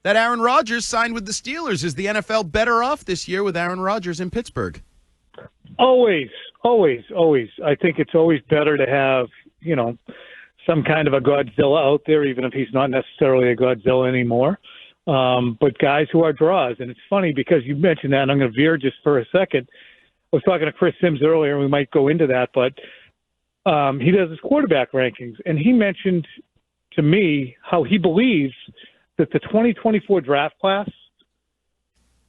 that Aaron Rodgers signed with the Steelers. Is the NFL better off this year with Aaron Rodgers in Pittsburgh? Always. I think it's always better to have, some kind of a Godzilla out there, even if he's not necessarily a Godzilla anymore. But guys who are draws. And it's funny because you mentioned that, and I'm going to veer just for a second. I was talking to Chris Sims earlier, and we might go into that, but he does his quarterback rankings. And he mentioned to me how he believes that the 2024 draft class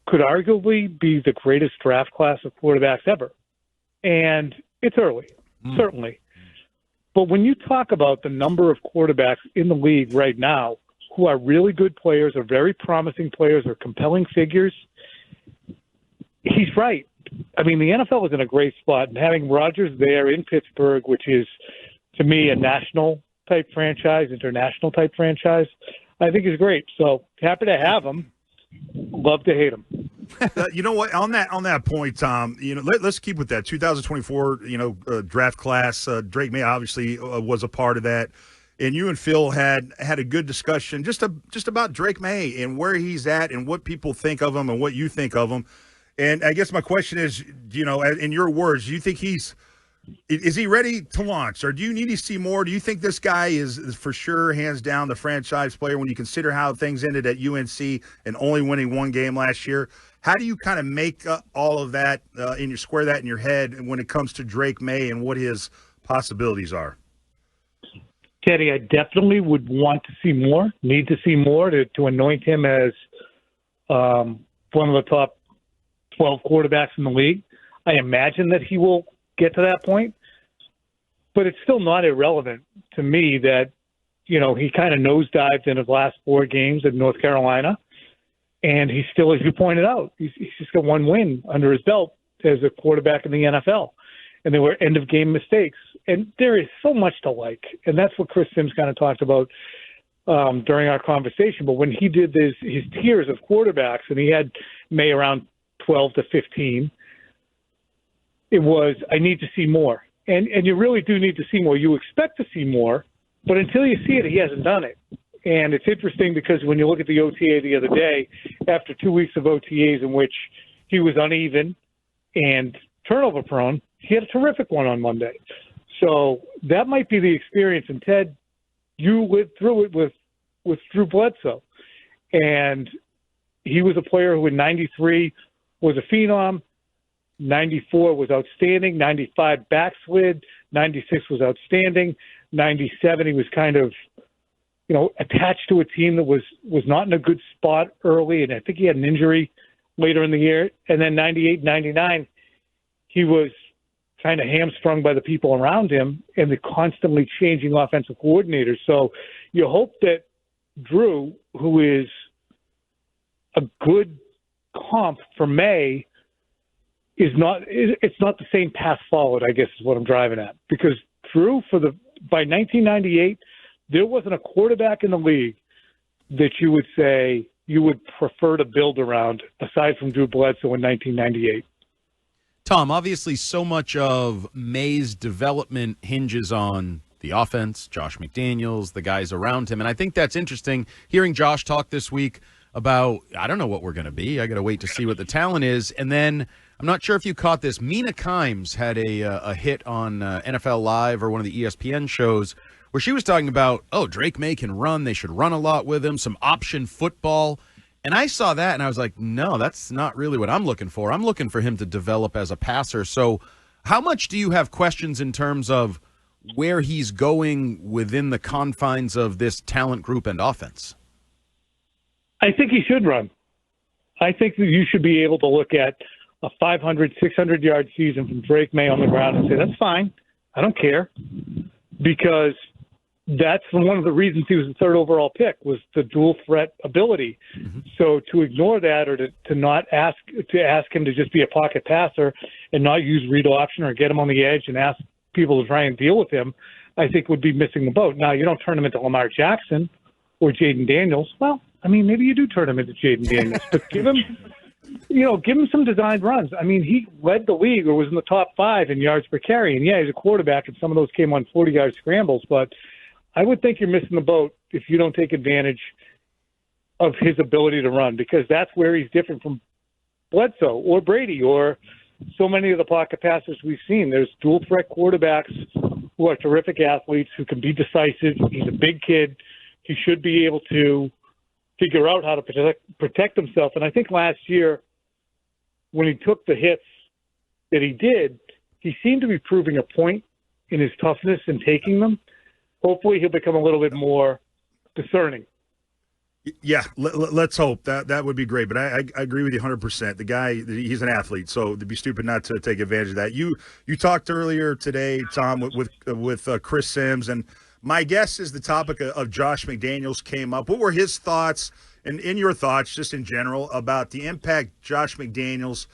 could arguably be the greatest draft class of quarterbacks ever. And it's early, certainly. But when you talk about the number of quarterbacks in the league right now who are really good players, or very promising players, or compelling figures, he's right. I mean, the NFL is in a great spot, and having Rodgers there in Pittsburgh, which is, to me, a national-type franchise, international-type franchise, I think is great. So happy to have him. Love to hate him. You know what? On that point, Tom, let's keep with that 2024, draft class. Drake Maye obviously was a part of that, and you and Phil had a good discussion just about Drake Maye and where he's at and what people think of him and what you think of him. And I guess my question is, in your words, do you think is he ready to launch, or do you need to see more? Do you think this guy is for sure, hands down, the franchise player when you consider how things ended at UNC and only winning one game last year? How do you kind of make all of that square that in your head when it comes to Drake Maye and what his possibilities are? Teddy, I definitely would want to see more, need to see more to anoint him as one of the top 12 quarterbacks in the league. I imagine that he will get to that point, but it's still not irrelevant to me that, he kind of nosedived in his last 4 games at North Carolina. And he's still, as you pointed out, he's just got one win under his belt as a quarterback in the NFL. And they were end-of-game mistakes. And there is so much to like. And that's what Chris Sims kind of talked about during our conversation. But when he did his tiers of quarterbacks, and he had Maye around 12 to 15, it was, I need to see more. And you really do need to see more. You expect to see more, but until you see it, he hasn't done it. And it's interesting because when you look at the OTA the other day, after 2 weeks of OTAs in which he was uneven and turnover prone, he had a terrific one on Monday. So that might be the experience. And Ted, you lived through it with Drew Bledsoe. And he was a player who in 93 was a phenom, 94 was outstanding, 95 backslid, 96 was outstanding, 97 he was kind of attached to a team that was not in a good spot early, and I think he had an injury later in the year. And then 98, 99, he was kind of hamstrung by the people around him and the constantly changing offensive coordinators. So you hope that Drew, who is a good comp for Maye, it's not the same path forward, I guess is what I'm driving at. Because Drew, by 1998, there wasn't a quarterback in the league that you would say you would prefer to build around aside from Drew Bledsoe in 1998. Tom, obviously so much of Maye's development hinges on the offense, Josh McDaniels, the guys around him. And I think that's interesting, hearing Josh talk this week about, I don't know what we're going to be. I got to wait to see what the talent is. And then I'm not sure if you caught this. Mina Kimes had a hit on NFL Live or one of the ESPN shows where she was talking about, Drake Maye can run. They should run a lot with him, some option football. And I saw that, and I was like, no, that's not really what I'm looking for. I'm looking for him to develop as a passer. So how much do you have questions in terms of where he's going within the confines of this talent group and offense? I think he should run. I think that you should be able to look at a 500, 600-yard season from Drake Maye on the ground and say, that's fine. I don't care. Because that's one of the reasons he was the 3rd overall pick, was the dual threat ability. Mm-hmm. So to ignore that, or to not ask him to just be a pocket passer and not use read option or get him on the edge and ask people to try and deal with him, I think would be missing the boat. Now, you don't turn him into Lamar Jackson or Jaden Daniels. Well, I mean, maybe you do turn him into Jaden Daniels, but give him some designed runs. I mean, he led the league or was in the top 5 in yards per carry. And yeah, he's a quarterback, and some of those came on 40-yard scrambles. But I would think you're missing the boat if you don't take advantage of his ability to run, because that's where he's different from Bledsoe or Brady or so many of the pocket passers we've seen. There's dual threat quarterbacks who are terrific athletes who can be decisive. He's a big kid. He should be able to figure out how to protect himself. And I think last year when he took the hits that he did, he seemed to be proving a point in his toughness in taking them. Hopefully he'll become a little bit more discerning. Yeah, let's hope. That would be great. But I agree with you 100%. The guy, he's an athlete, so it'd be stupid not to take advantage of that. You talked earlier today, Tom, with Chris Sims, and my guess is the topic of Josh McDaniels came up. What were his thoughts, and in your thoughts, just in general, about the impact Josh McDaniels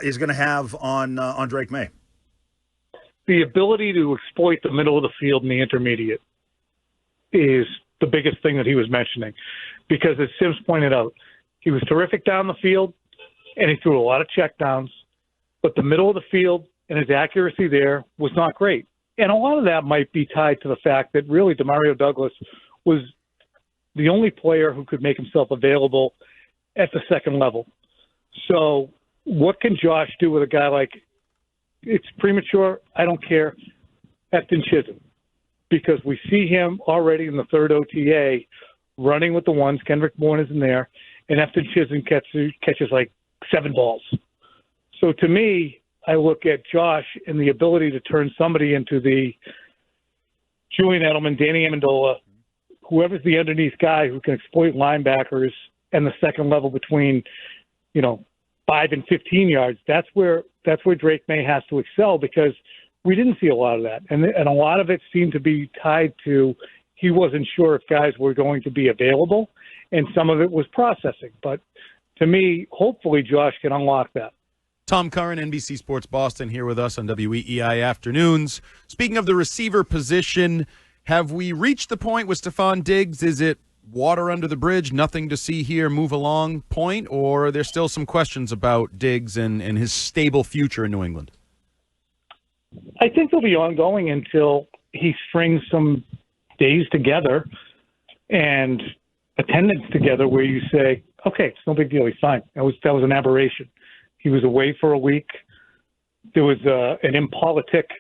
is going to have on Drake Maye? The ability to exploit the middle of the field and the intermediate is the biggest thing that he was mentioning. Because as Sims pointed out, he was terrific down the field, and he threw a lot of checkdowns, but the middle of the field and his accuracy there was not great. And a lot of that might be tied to the fact that really Demario Douglas was the only player who could make himself available at the second level. So what can Josh do with a guy like, it's premature, I don't care, Efton Chisholm? Because we see him already in the third OTA running with the ones. Kendrick Bourne is in there, and Efton Chisholm catches like 7 balls. So to me, I look at Josh and the ability to turn somebody into the Julian Edelman, Danny Amendola, whoever's the underneath guy who can exploit linebackers and the second level between, 5 and 15 yards. That's where Drake Maye has to excel, because we didn't see a lot of that. And a lot of it seemed to be tied to he wasn't sure if guys were going to be available, and some of it was processing. But to me, hopefully Josh can unlock that. Tom Curran, NBC Sports Boston, here with us on WEEI Afternoons. Speaking of the receiver position, have we reached the point with Stefon Diggs? Is it water under the bridge, nothing to see here, move along point, or are there still some questions about Diggs and his stable future in New England? I think they'll be ongoing until he strings some days together and attendance together where you say, okay, it's no big deal, he's fine. That was an aberration. He was away for a week. There was an impolitic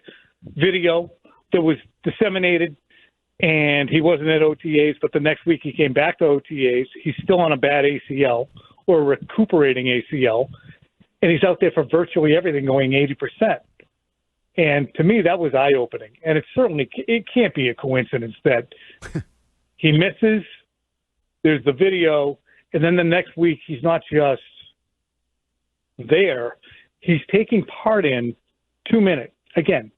video that was disseminated, and he wasn't at OTAs, but the next week he came back to OTAs. He's still on a bad ACL or recuperating ACL, and he's out there for virtually everything going 80%. And to me, that was eye-opening. And it can't be a coincidence that he misses, there's the video, and then the next week he's not just there. He's taking part in 2 minutes. Again,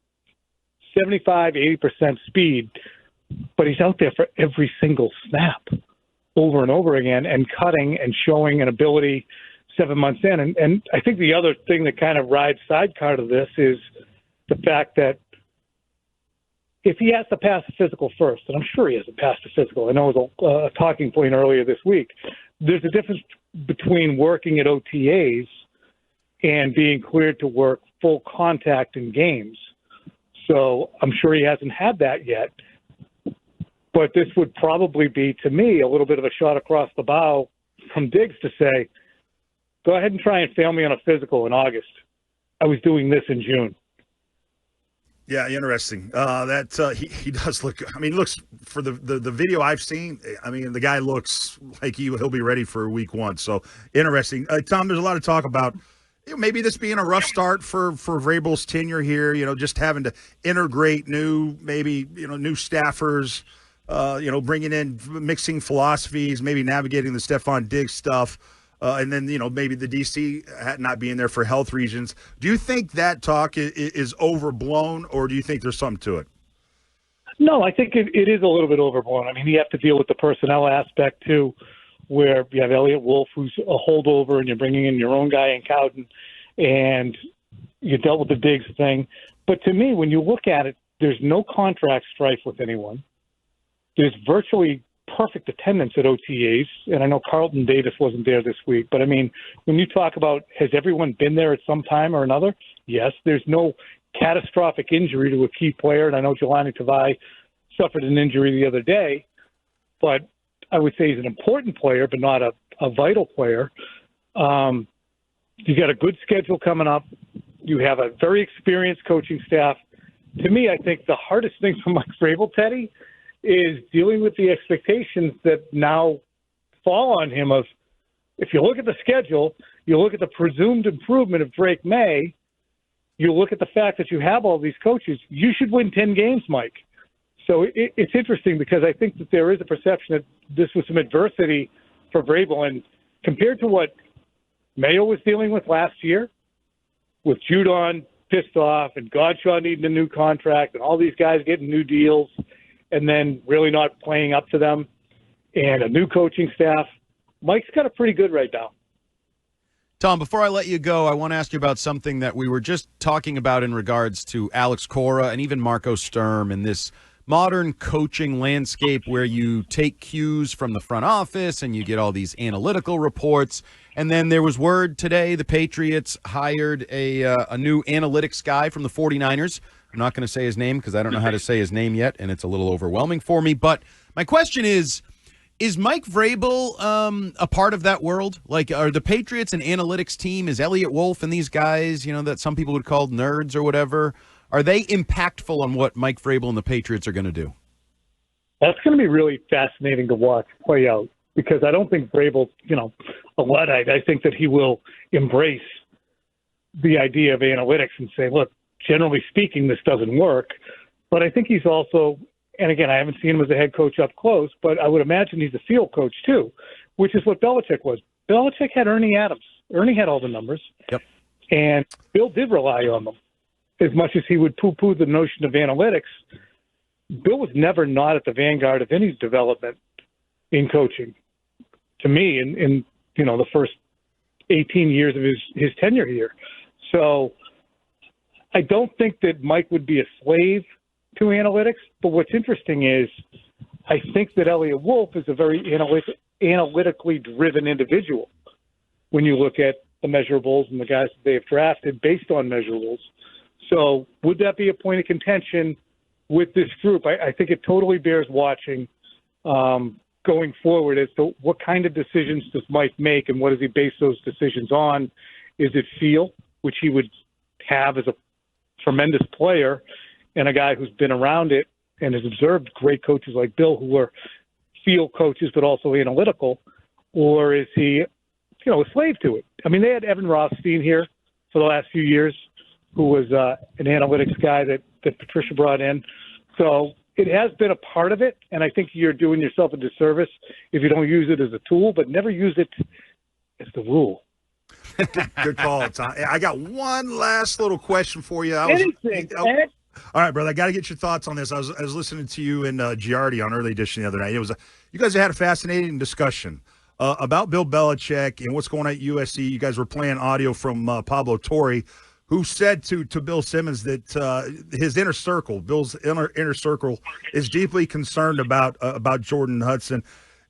75, 80% speed, but he's out there for every single snap over and over again and cutting and showing an ability 7 months in. And I think the other thing that kind of rides sidecar to this is the fact that if he has to pass the physical first, and I'm sure he hasn't passed the physical, I know it was a talking point earlier this week, there's a difference between working at OTAs and being cleared to work full contact in games. So I'm sure he hasn't had that yet. But this would probably be, to me, a little bit of a shot across the bow from Diggs to say, go ahead and try and fail me on a physical in August. I was doing this in June. Yeah, interesting. He does look. I mean, looks for the video I've seen. I mean, the guy looks like he'll be ready for week 1. So interesting. Tom, there's a lot of talk about maybe this being a rough start for Vrabel's tenure here. Just having to integrate new staffers. Bringing in mixing philosophies, maybe navigating the Stefon Diggs stuff. And then, maybe the DC not being there for health reasons. Do you think that talk is overblown, or do you think there's something to it? No, I think it is a little bit overblown. I mean, you have to deal with the personnel aspect, too, where you have Elliott Wolf, who's a holdover, and you're bringing in your own guy in Cowden, and you dealt with the Diggs thing. But to me, when you look at it, there's no contract strife with anyone. There's virtually perfect attendance at OTAs, and I know Carlton Davis wasn't there this week, but I mean, when you talk about has everyone been there at some time or another, yes, there's no catastrophic injury to a key player, and I know Jelani Tavai suffered an injury the other day, but I would say he's an important player, but not a vital player. You got a good schedule coming up. You have a very experienced coaching staff. To me, I think the hardest thing for Mike Vrabel, Teddy, is dealing with the expectations that now fall on him of, if you look at the schedule, you look at the presumed improvement of Drake Maye, you look at the fact that you have all these coaches, you should win 10 games, Mike. So it's interesting because I think that there is a perception that this was some adversity for Vrabel. And compared to what Mayo was dealing with last year, with Judon pissed off and Godshaw needing a new contract and all these guys getting new deals and then really not playing up to them and a new coaching staff, Mike's got it pretty good right now. Tom, before I let you go, I want to ask you about something that we were just talking about in regards to Alex Cora and even Marco Sturm and this modern coaching landscape where you take cues from the front office and you get all these analytical reports. And then there was word today the Patriots hired a new analytics guy from the 49ers. I'm not going to say his name because I don't know how to say his name yet, and it's a little overwhelming for me. But my question is Mike Vrabel a part of that world? Like, are the Patriots an analytics team? Is Elliott Wolf and these guys, that some people would call nerds or whatever, are they impactful on what Mike Vrabel and the Patriots are going to do? That's going to be really fascinating to watch play out because I don't think Vrabel's, a Luddite. I think that he will embrace the idea of analytics and say, look, generally speaking, this doesn't work. But I think he's also, and again, I haven't seen him as a head coach up close, but I would imagine he's a field coach too, which is what Belichick was. Belichick had Ernie Adams. Ernie had all the numbers. Yep. And Bill did rely on them. As much as he would poo-poo the notion of analytics, Bill was never not at the vanguard of any development in coaching. To me, in the first 18 years of his tenure here. So I don't think that Mike would be a slave to analytics. But what's interesting is I think that Elliott Wolf is a very analytically driven individual when you look at the measurables and the guys that they have drafted based on measurables. So would that be a point of contention with this group? I think it totally bears watching going forward as to what kind of decisions does Mike make and what does he base those decisions on? Is it feel, which he would have as a tremendous player and a guy who's been around it and has observed great coaches like Bill who were field coaches but also analytical, or is he, a slave to it? I mean, they had Evan Rothstein here for the last few years, who was an analytics guy that Patricia brought in. So it has been a part of it, and I think you're doing yourself a disservice if you don't use it as a tool, but never use it as the rule. Good call, Tom. I got one last little question for you. All right, brother, I got to get your thoughts on this. I was listening to you and Giardi on Early Edition the other night. You guys had a fascinating discussion about Bill Belichick and what's going on at USC. You guys were playing audio from Pablo Torre, who said to Bill Simmons that his inner circle, Bill's inner circle, is deeply concerned about Jordan Hudson.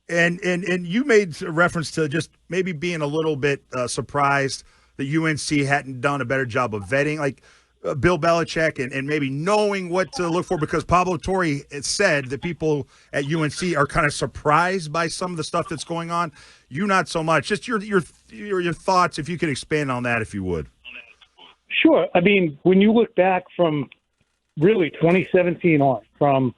And you made reference to just maybe being a little bit surprised that UNC hadn't done a better job of vetting, like Bill Belichick, and maybe knowing what to look for, because Pablo Torre said that people at UNC are kind of surprised by some of the stuff that's going on. You not so much. Just your thoughts, if you could expand on that, if you would. Sure. I mean, when you look back from really 2017 on, from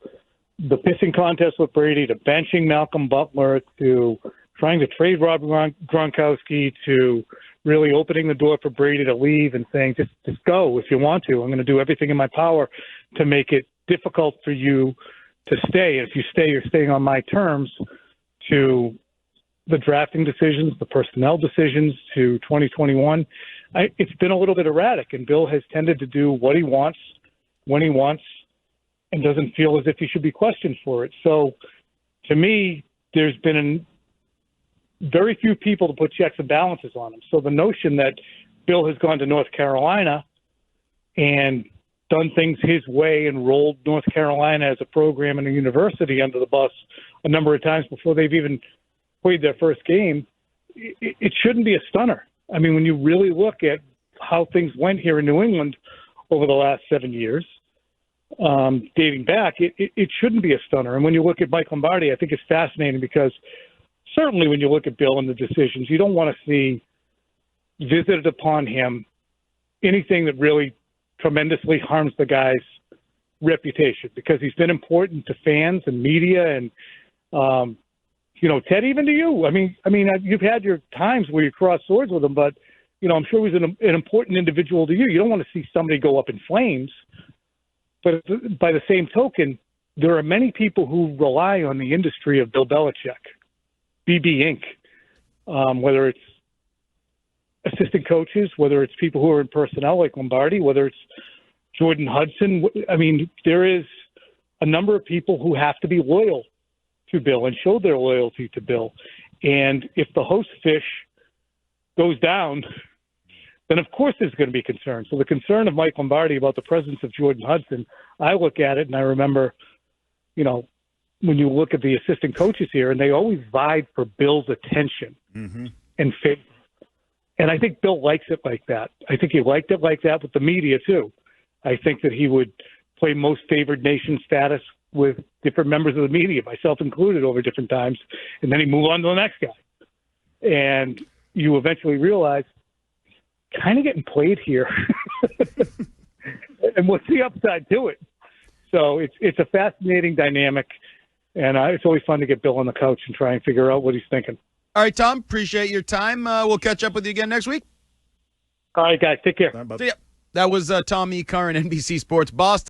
the pissing contest with Brady to benching Malcolm Butler to trying to trade Rob Gronkowski to really opening the door for Brady to leave and saying, just go if you want to. I'm going to do everything in my power to make it difficult for you to stay. If you stay, you're staying on my terms, to the drafting decisions, the personnel decisions to 2021. It's been a little bit erratic, and Bill has tended to do what he wants, when he wants, and doesn't feel as if he should be questioned for it. So to me, there's been very few people to put checks and balances on him. So the notion that Bill has gone to North Carolina and done things his way and rolled North Carolina as a program and a university under the bus a number of times before they've even played their first game, it shouldn't be a stunner. I mean, when you really look at how things went here in New England over the last 7 years, dating back, it shouldn't be a stunner. And when you look at Mike Lombardi, I think it's fascinating because certainly when you look at Bill and the decisions, you don't want to see visited upon him anything that really tremendously harms the guy's reputation, because he's been important to fans and media and, Ted, even to you. I mean, you've had your times where you cross swords with him, but, I'm sure he's an important individual to you. You don't want to see somebody go up in flames. But by the same token, there are many people who rely on the industry of Bill Belichick, BB Inc., whether it's assistant coaches, whether it's people who are in personnel like Lombardi, whether it's Jordan Hudson. I mean, there is a number of people who have to be loyal to Bill and show their loyalty to Bill. And if the host fish goes down, then of course there's going to be concern. So the concern of Mike Lombardi about the presence of Jordan Hudson, I look at it and I remember, when you look at the assistant coaches here, and they always vied for Bill's attention and favor. And I think Bill likes it like that. I think he liked it like that with the media too. I think that he would play most favored nation status with different members of the media, myself included, over different times, and then he'd move on to the next guy. And you eventually realize, kind of getting played here. And what's the upside to it? So it's a fascinating dynamic, and it's always fun to get Bill on the couch and try and figure out what he's thinking. All right, Tom, appreciate your time. We'll catch up with you again next week. All right, guys, take care. See ya. That was Tom E Curran, NBC Sports Boston.